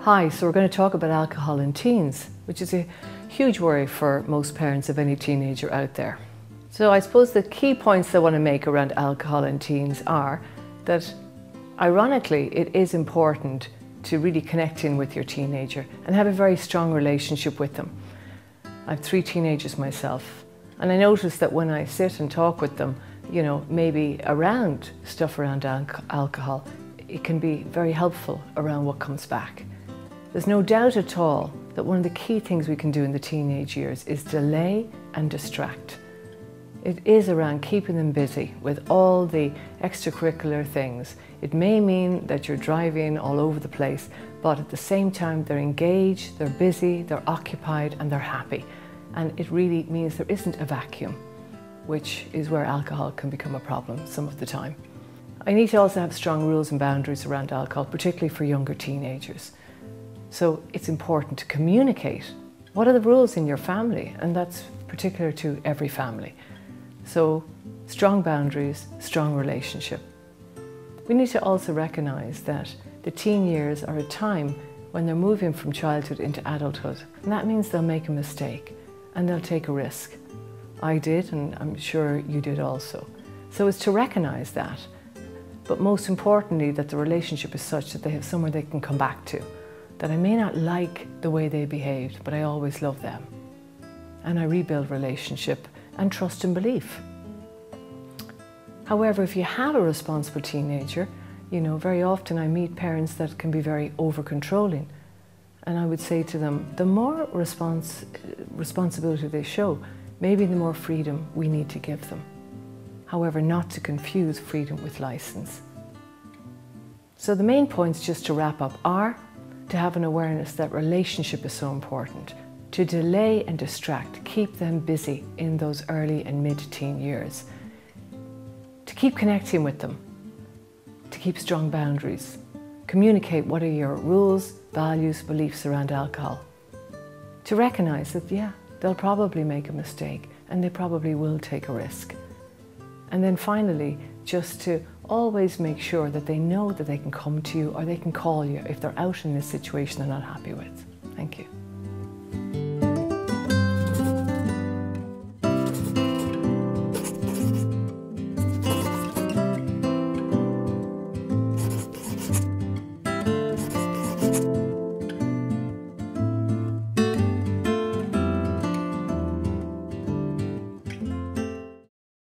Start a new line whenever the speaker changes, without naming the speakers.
Hi, so we're going to talk about alcohol in teens, which is a huge worry for most parents of any teenager out there. So I suppose the key points I want to make around alcohol in teens are that, ironically, it is important to really connect in with your teenager and have a very strong relationship with them. I have 3 teenagers myself, and I notice that when I sit and talk with them, maybe around stuff around alcohol, it can be very helpful around what comes back. There's no doubt at all that one of the key things we can do in the teenage years is delay and distract. It is around keeping them busy with all the extracurricular things. It may mean that you're driving all over the place, but at the same time they're engaged, they're busy, they're occupied, and they're happy. And it really means there isn't a vacuum, which is where alcohol can become a problem some of the time. I need to also have strong rules and boundaries around alcohol, particularly for younger teenagers. So it's important to communicate what are the rules in your family, and that's particular to every family. So strong boundaries, strong relationship. We need to also recognise that the teen years are a time when they're moving from childhood into adulthood, and that means they'll make a mistake and they'll take a risk. I did, and I'm sure you did also. So it's to recognise that, but most importantly that the relationship is such that they have somewhere they can come back to. That I may not like the way they behaved, but I always love them. And I rebuild relationship and trust and belief. However, if you have a responsible teenager, very often I meet parents that can be very over-controlling. And I would say to them, the more responsibility they show, maybe the more freedom we need to give them. However, not to confuse freedom with license. So the main points, just to wrap up, are to have an awareness that relationship is so important, to delay and distract, keep them busy in those early and mid-teen years, to keep connecting with them, to keep strong boundaries, communicate what are your rules, values, beliefs around alcohol, to recognise that, they'll probably make a mistake and they probably will take a risk. And then finally, just to always make sure that they know that they can come to you or they can call you if they're out in this situation they're not happy with. Thank you.